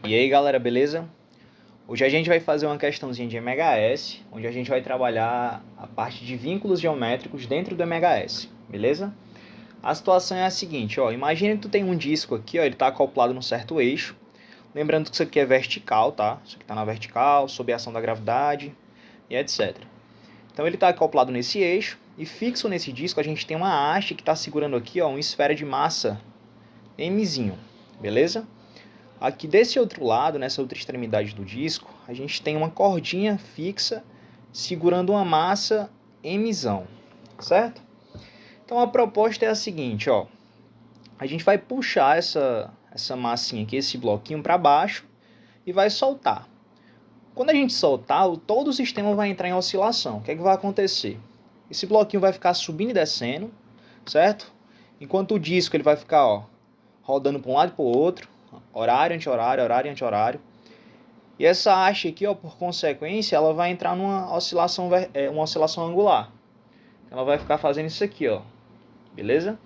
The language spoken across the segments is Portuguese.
E aí galera, beleza? Hoje a gente vai fazer uma questãozinha de MHS, onde a gente vai trabalhar a parte de vínculos geométricos dentro do MHS, beleza? A situação é a seguinte, ó, imagina que tu tem um disco aqui, ó, ele está acoplado num certo eixo, lembrando que isso aqui é vertical, tá? Isso aqui está na vertical, sob a ação da gravidade e etc. Então ele está acoplado nesse eixo e fixo nesse disco a gente tem uma haste que está segurando aqui, ó, uma esfera de massa Mzinho, beleza? Aqui desse outro lado, nessa outra extremidade do disco, a gente tem uma cordinha fixa segurando uma massa Mzão, certo? Então a proposta é a seguinte, ó. A gente vai puxar essa massinha aqui, esse bloquinho para baixo e vai soltar. Quando a gente soltar, todo o sistema vai entrar em oscilação. O que é que vai acontecer? Esse bloquinho vai ficar subindo e descendo, certo? Enquanto o disco ele vai ficar, ó, rodando para um lado e para o outro, horário, anti-horário, horário, anti-horário. E essa haste aqui, ó, por consequência, ela vai entrar numa oscilação, uma oscilação angular. Ela vai ficar fazendo isso aqui, ó, beleza?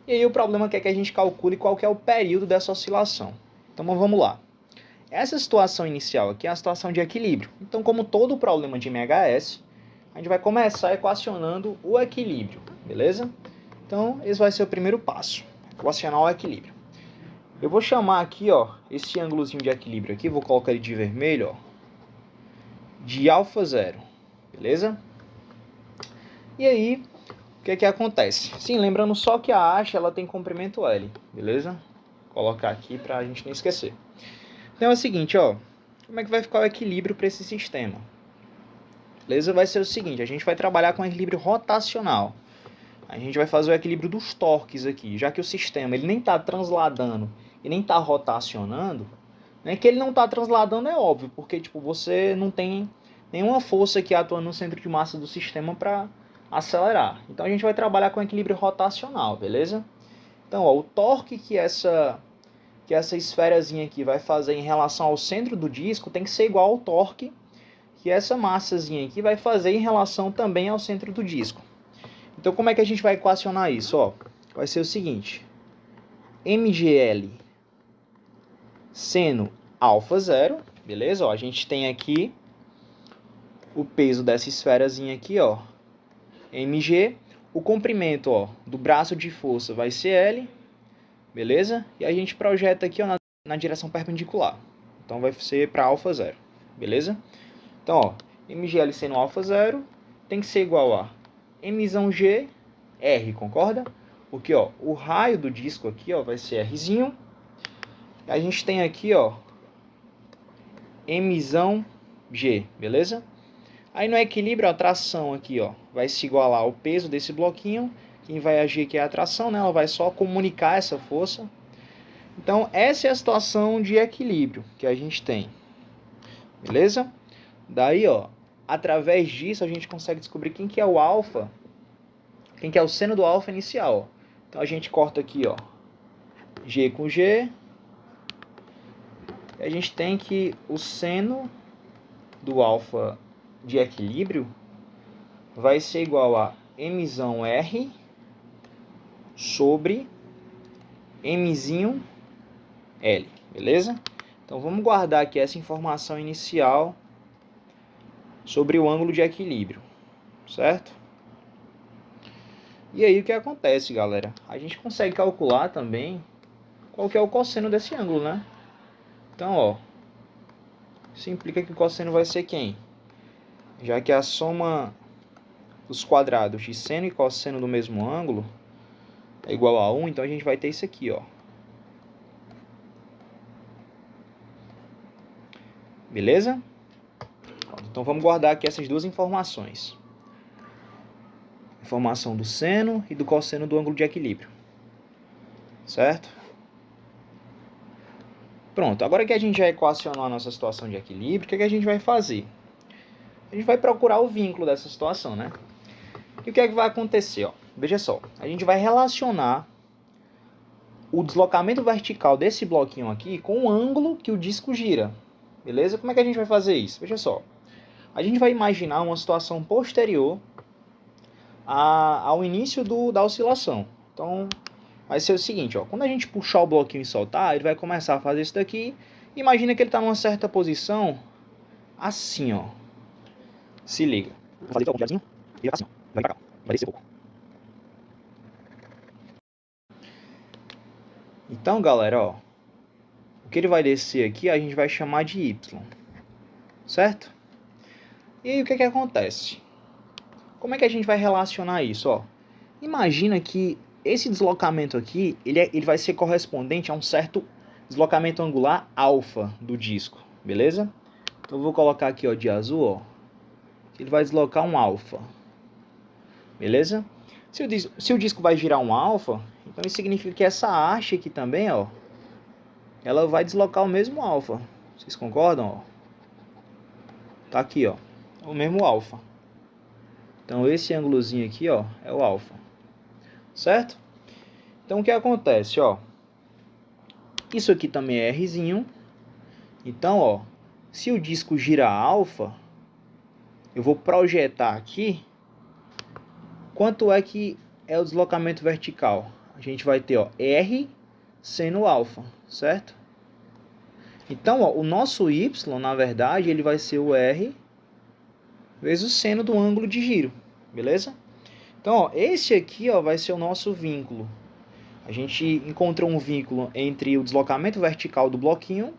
E aí o problema é que a gente calcule qual que é o período dessa oscilação. Então vamos lá. Essa situação inicial aqui é a situação de equilíbrio. Então, como todo problema de MHS, a gente vai começar equacionando o equilíbrio, beleza? Então, esse vai ser o primeiro passo, equacionar o equilíbrio. Eu vou chamar aqui, ó, esse ângulozinho de equilíbrio aqui, vou colocar ele de vermelho, ó, de alfa zero, beleza? E aí, o que é que acontece? Sim, lembrando só que a haste ela tem comprimento L, beleza? Vou colocar aqui pra gente não esquecer. Então é o seguinte, ó, como é que vai ficar o equilíbrio para esse sistema? Beleza? Vai ser o seguinte, a gente vai trabalhar com equilíbrio rotacional. A gente vai fazer o equilíbrio dos torques aqui, já que o sistema ele nem está transladando e nem está rotacionando, né? Que ele não está transladando é óbvio, porque tipo, você não tem nenhuma força que atua no centro de massa do sistema para acelerar. Então a gente vai trabalhar com equilíbrio rotacional, beleza? Então, ó, o torque que essa esferazinha aqui vai fazer em relação ao centro do disco tem que ser igual ao torque que essa massazinha aqui vai fazer em relação também ao centro do disco. Então, como é que a gente vai equacionar isso? Ó, vai ser o seguinte: mgl seno alfa zero, beleza? Ó, a gente tem aqui o peso dessa esferazinha aqui, ó, mg. O comprimento, ó, do braço de força vai ser L, beleza? E a gente projeta aqui, ó, na direção perpendicular. Então vai ser para alfa zero, beleza? Então, ó, mgl seno alfa zero tem que ser igual a mzão g R, concorda? Porque, ó, o raio do disco aqui, ó, vai ser Rzinho. A gente tem aqui, ó, Mzão G, beleza? Aí no equilíbrio, a tração aqui, ó, vai se igualar ao peso desse bloquinho. Quem vai agir aqui é a tração, né? Ela vai só comunicar essa força. Então, essa é a situação de equilíbrio que a gente tem. Beleza? Daí, ó, através disso a gente consegue descobrir quem que é o alfa, quem que é o seno do alfa inicial. Então a gente corta aqui, ó, G com G. A gente tem que o seno do alfa de equilíbrio vai ser igual a mzão R sobre mzinho L, beleza? Então vamos guardar aqui essa informação inicial sobre o ângulo de equilíbrio, certo? E aí o que acontece, galera? A gente consegue calcular também qual que é o cosseno desse ângulo, né? Então, ó, isso implica que o cosseno vai ser quem? Já que a soma dos quadrados de seno e cosseno do mesmo ângulo é igual a 1, então a gente vai ter isso aqui, ó. Beleza? Então vamos guardar aqui essas duas informações. Informação do seno e do cosseno do ângulo de equilíbrio. Certo? Pronto, agora que a gente já equacionou a nossa situação de equilíbrio, o que a gente vai fazer? A gente vai procurar o vínculo dessa situação, né? E o que é que vai acontecer? Ó? Veja só, a gente vai relacionar o deslocamento vertical desse bloquinho aqui com o ângulo que o disco gira. Beleza? Como é que a gente vai fazer isso? Veja só. A gente vai imaginar uma situação posterior ao início da oscilação. Então, vai ser o seguinte, ó, quando a gente puxar o bloquinho e soltar, ele vai começar a fazer isso daqui Imagina que ele está numa certa posição, assim, ó. Se liga. Vou fazer aqui um objetinho e vai assim, ó. Vai pra cá. Vai descer um pouco. Então, galera, ó. O que ele vai descer aqui, a gente vai chamar de Y. Certo? E aí, o que acontece? Como é que a gente vai relacionar isso, ó? Imagina que esse deslocamento aqui, ele vai ser correspondente a um certo deslocamento angular alfa do disco, beleza? Então eu vou colocar aqui, ó, de azul, ó. Ele vai deslocar um alfa, beleza? Se o disco vai girar um alfa, então isso significa que essa haste aqui também, ó, ela vai deslocar o mesmo alfa. Vocês concordam, ó? Tá aqui, ó, o mesmo alfa. Então esse ângulozinho aqui, ó, é o alfa. Certo? Então o que acontece, ó? Isso aqui também é Rzinho. Então, ó, se o disco gira alfa, eu vou projetar aqui quanto é que é o deslocamento vertical. A gente vai ter, ó, R seno alfa, certo? Então, ó, o nosso Y, na verdade, ele vai ser o R vezes o seno do ângulo de giro, beleza? Então, ó, esse aqui, ó, vai ser o nosso vínculo. A gente encontrou um vínculo entre o deslocamento vertical do bloquinho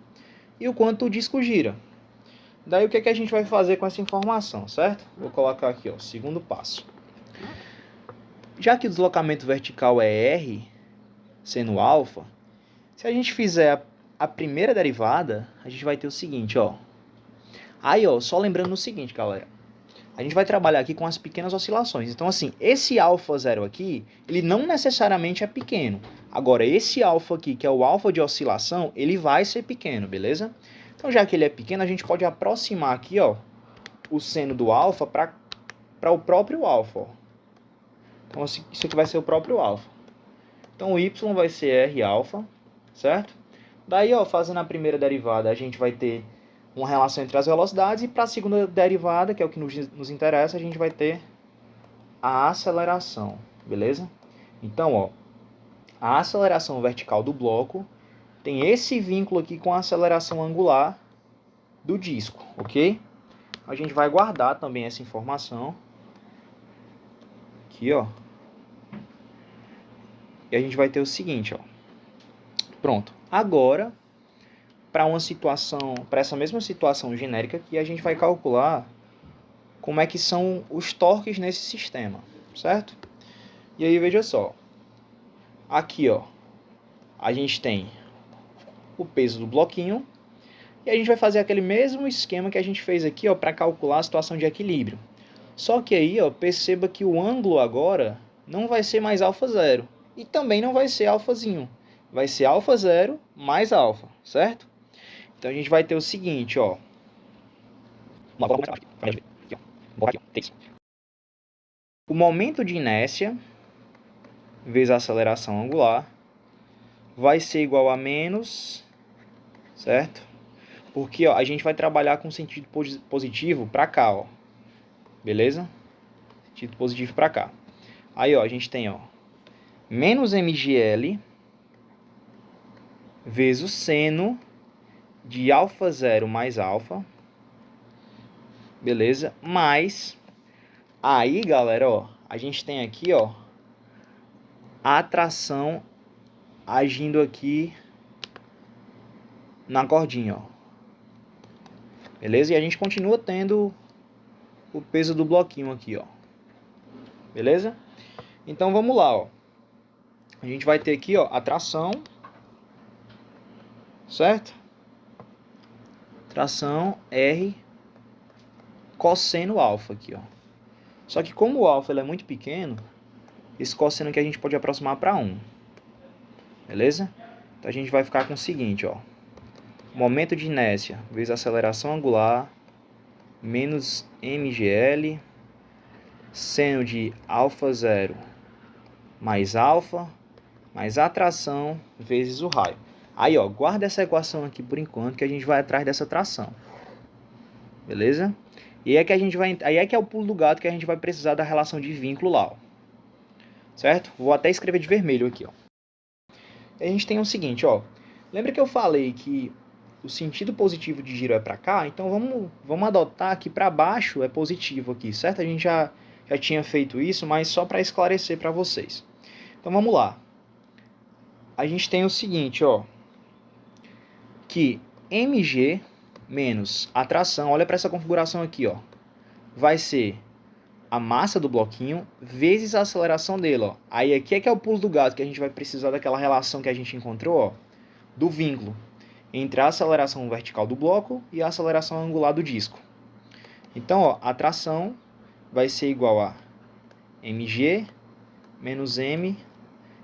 e o quanto o disco gira. Daí o que a gente vai fazer com essa informação, certo? Vou colocar aqui, ó, segundo passo. Já que o deslocamento vertical é R, seno alfa, se a gente fizer a primeira derivada, a gente vai ter o seguinte, ó. Aí, ó, só lembrando o seguinte, galera. A gente vai trabalhar aqui com as pequenas oscilações. Então, assim, esse alfa zero aqui, ele não necessariamente é pequeno. Agora, esse alfa aqui, que é o alfa de oscilação, ele vai ser pequeno, beleza? Então, já que ele é pequeno, a gente pode aproximar aqui, ó, o seno do alfa para o próprio alfa, ó. Então, isso aqui vai ser o próprio alfa. Então, o y vai ser r alfa, certo? Daí, ó, fazendo a primeira derivada, a gente vai ter uma relação entre as velocidades, e para a segunda derivada, que é o que nos interessa, a gente vai ter a aceleração, beleza? Então, ó, a aceleração vertical do bloco tem esse vínculo aqui com a aceleração angular do disco, ok? A gente vai guardar também essa informação aqui, ó. E a gente vai ter o seguinte, ó. Pronto. Agora, para essa mesma situação genérica aqui, a gente vai calcular como é que são os torques nesse sistema, certo? E aí, veja só. Aqui, ó, a gente tem o peso do bloquinho, e a gente vai fazer aquele mesmo esquema que a gente fez aqui, ó, para calcular a situação de equilíbrio. Só que aí, ó, perceba que o ângulo agora não vai ser mais alfa zero, e também não vai ser alfazinho. Vai ser alfa zero mais alfa, certo? Então a gente vai ter o seguinte, ó. O momento de inércia vezes a aceleração angular vai ser igual a menos, certo? Porque, ó, a gente vai trabalhar com sentido positivo para cá, ó. Beleza? Sentido positivo para cá. Aí, ó, a gente tem, ó, menos mgl vezes o seno de alfa zero mais alfa, beleza? Mais, aí, galera, ó, a gente tem aqui, ó, a atração agindo aqui na cordinha, ó. Beleza? E a gente continua tendo o peso do bloquinho aqui, ó. Beleza? Então vamos lá, ó. A gente vai ter aqui, ó, a tração, certo? Tração R cosseno alfa aqui, ó. Só que como o alfa ele é muito pequeno, esse cosseno aqui a gente pode aproximar para 1. Beleza? Então a gente vai ficar com o seguinte, ó. Momento de inércia vezes aceleração angular menos mgl seno de alfa zero mais alfa mais atração vezes o raio. Aí, ó, guarda essa equação aqui por enquanto, que a gente vai atrás dessa tração. Beleza? E aí é que é o pulo do gato, que a gente vai precisar da relação de vínculo lá, ó. Certo? Vou até escrever de vermelho aqui, ó. E a gente tem o seguinte, ó. Lembra que eu falei que o sentido positivo de giro é para cá, então vamos adotar que para baixo é positivo aqui, certo? A gente já tinha feito isso, mas só para esclarecer para vocês. Então vamos lá. A gente tem o seguinte, ó, que mg menos a tração, olha para essa configuração aqui, ó, vai ser a massa do bloquinho vezes a aceleração dele, ó. Aí aqui é que é o pulo do gato, que a gente vai precisar daquela relação que a gente encontrou, ó, do vínculo entre a aceleração vertical do bloco e a aceleração angular do disco. Então, ó, a tração vai ser igual a mg menos m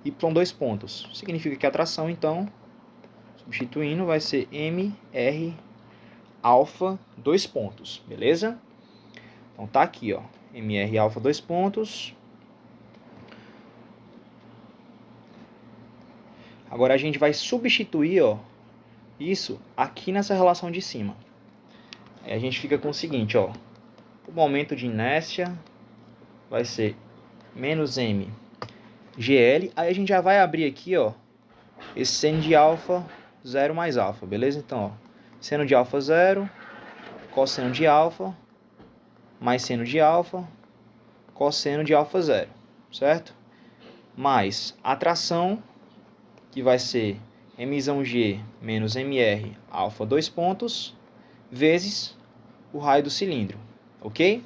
y dois pontos. Significa que a tração, então, substituindo, vai ser mr alfa dois pontos, beleza? Então tá aqui, ó, mr alfa dois pontos. Agora a gente vai substituir, ó, isso aqui nessa relação de cima. Aí a gente fica com o seguinte, ó, o momento de inércia vai ser menos m gl. Aí a gente já vai abrir aqui, ó, esse seno de alfa 0 mais alfa, beleza? Então, ó, seno de alfa 0, cosseno de alfa, mais seno de alfa, cosseno de alfa 0, certo? Mais a tração, que vai ser mg menos mr alfa dois pontos, vezes o raio do cilindro, ok?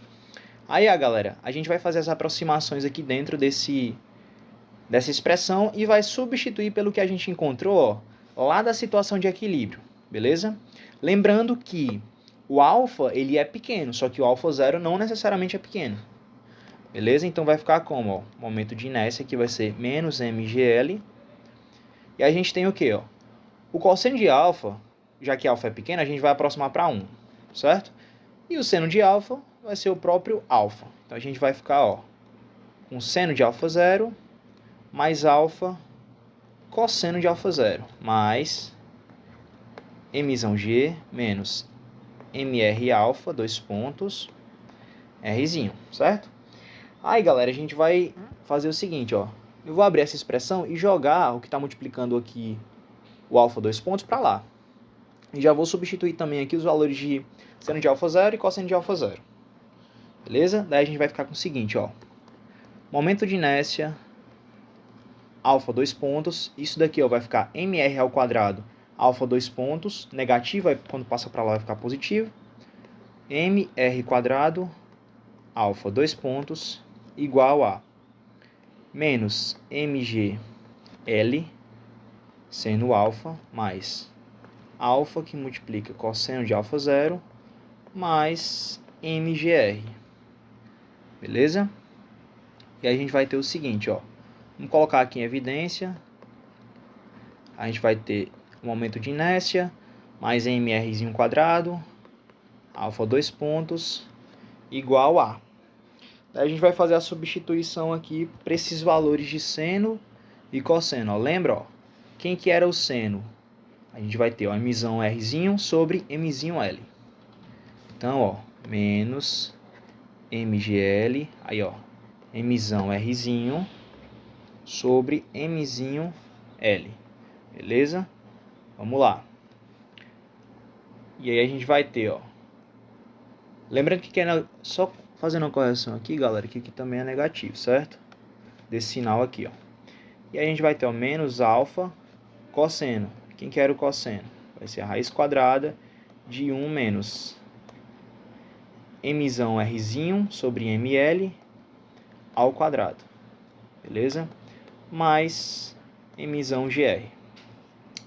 Aí, galera, a gente vai fazer as aproximações aqui dentro dessa expressão e vai substituir pelo que a gente encontrou, ó, lá da situação de equilíbrio, beleza? Lembrando que o alfa, ele é pequeno, só que o alfa 0 não necessariamente é pequeno, beleza? Então vai ficar como, ó, momento de inércia que vai ser menos mgl. E a gente tem o quê, ó? O cosseno de alfa, já que alfa é pequeno, a gente vai aproximar para 1, certo? E o seno de alfa vai ser o próprio alfa. Então a gente vai ficar, ó, com seno de alfa 0 mais alfa cosseno de alfa 0 mais mzão g menos mr alfa, dois pontos, rzinho, certo? Aí, galera, a gente vai fazer o seguinte, ó. Eu vou abrir essa expressão e jogar o que está multiplicando aqui o alfa dois pontos para lá. E já vou substituir também aqui os valores de seno de alfa 0 e cosseno de alfa 0. Beleza? Daí a gente vai ficar com o seguinte, ó. Momento de inércia, alfa dois pontos. Isso daqui, ó, vai ficar mr ao quadrado, alfa dois pontos. Negativo, aí quando passa para lá vai ficar positivo. mr quadrado, alfa dois pontos, igual a menos mgl seno alfa mais alfa que multiplica cosseno de alfa 0 mais mgr. Beleza? E aí a gente vai ter o seguinte, ó. Vamos colocar aqui em evidência. A gente vai ter o momento de inércia mais mrzinho quadrado, alfa dois pontos, igual a. Daí a gente vai fazer a substituição aqui para esses valores de seno e cosseno. Ó. Lembra, ó, quem que era o seno? A gente vai ter, ó, mzão rzinho sobre mzinho l. Então, ó, menos mgl, aí, ó, mzão rzinho sobre mzinho l. Beleza? Vamos lá. E aí a gente vai ter, ó, lembrando que só fazendo uma correção aqui, galera, que aqui também é negativo, certo? Desse sinal aqui, ó. E aí a gente vai ter, ó, menos alfa cosseno. Quem que era o cosseno? Vai ser a raiz quadrada de 1 menos mzão rzinho sobre ml ao quadrado. Beleza? Mais mzão gr.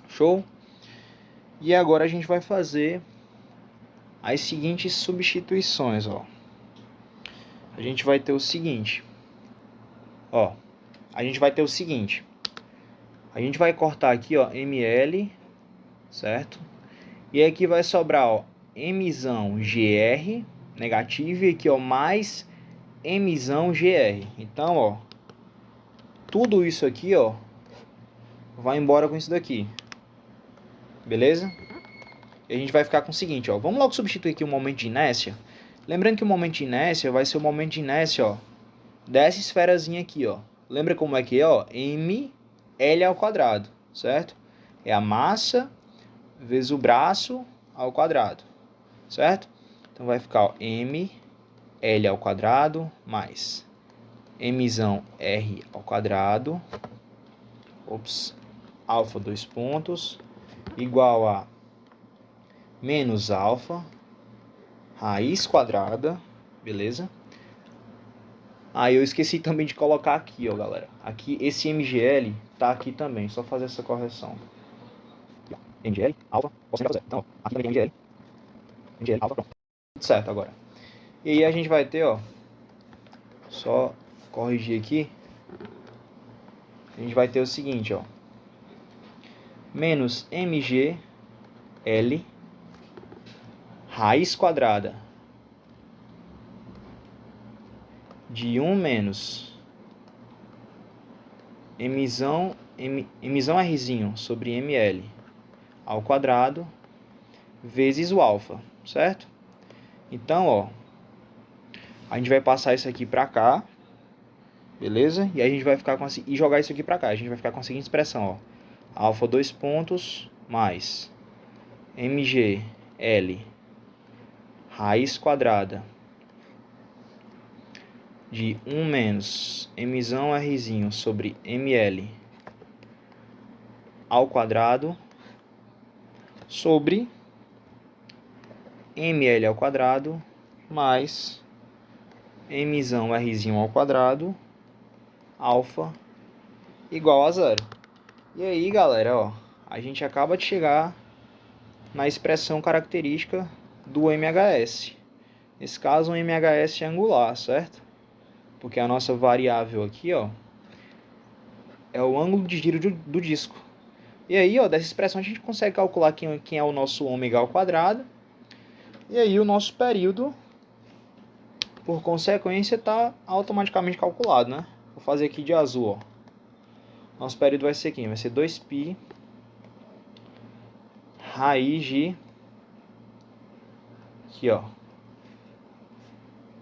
Show? E agora a gente vai fazer as seguintes substituições, ó. A gente vai ter o seguinte, ó. A gente vai ter o seguinte. A gente vai cortar aqui, ó, ml, certo? E aqui vai sobrar, ó, mzão gr negativo e aqui, ó, mais mzão gr. Então, ó, tudo isso aqui, ó, vai embora com isso daqui. Beleza? E a gente vai ficar com o seguinte, ó. Vamos logo substituir aqui o momento de inércia. Lembrando que o momento de inércia vai ser o momento de inércia, ó, dessa esferazinha aqui, ó. Lembra como é que é, ó? ml ao quadrado, certo? É a massa vezes o braço ao quadrado, certo? Então vai ficar ó, ml ao quadrado mais mzão r ao quadrado, alfa 2 pontos, igual a menos alfa, raiz quadrada, beleza? Aí eu esqueci também de colocar aqui, ó, galera. Aqui, esse MGL tá aqui também, só fazer essa correção. MGL, alfa, cosseno zero. Então, ó, aqui também tem MGL, alfa, pronto. Tudo certo agora. E aí a gente vai ter, ó, só corrigir aqui. A gente vai ter o seguinte, ó. Menos MGL raiz quadrada de 1 menos mzão rzinho sobre ml ao quadrado vezes o alfa, certo? Então, ó, a gente vai passar isso aqui para cá, beleza? E a gente vai ficar com e jogar isso aqui para cá. A gente vai ficar com a seguinte expressão, ó: alfa 2 pontos mais mgl raiz quadrada de 1 menos mzão rzinho sobre ml ao quadrado sobre ml ao quadrado mais mzão rzinho ao quadrado alfa igual a zero. E aí, galera, ó, a gente acaba de chegar na expressão característica do MHS. Nesse caso, um MHS angular, certo? Porque a nossa variável aqui, ó, é o ângulo de giro do disco. E aí, ó, dessa expressão a gente consegue calcular quem é o nosso ômega ao quadrado. E aí o nosso período, por consequência, está automaticamente calculado, né? Vou fazer aqui de azul, ó. Nosso período vai ser quem? Vai ser 2π raiz de aqui, ó,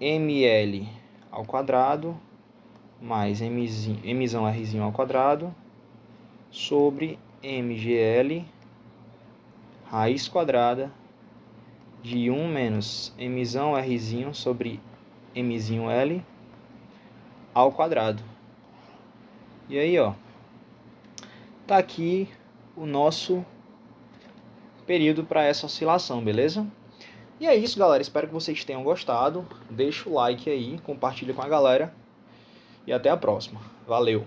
ml ao quadrado mais mzão rzinho ao quadrado sobre mgl raiz quadrada de 1 menos mzão rzinho sobre mzinho l ao quadrado. E aí, ó, tá aqui o nosso período para essa oscilação, beleza? E é isso, galera. Espero que vocês tenham gostado. Deixa o like aí, compartilha com a galera. E até a próxima. Valeu!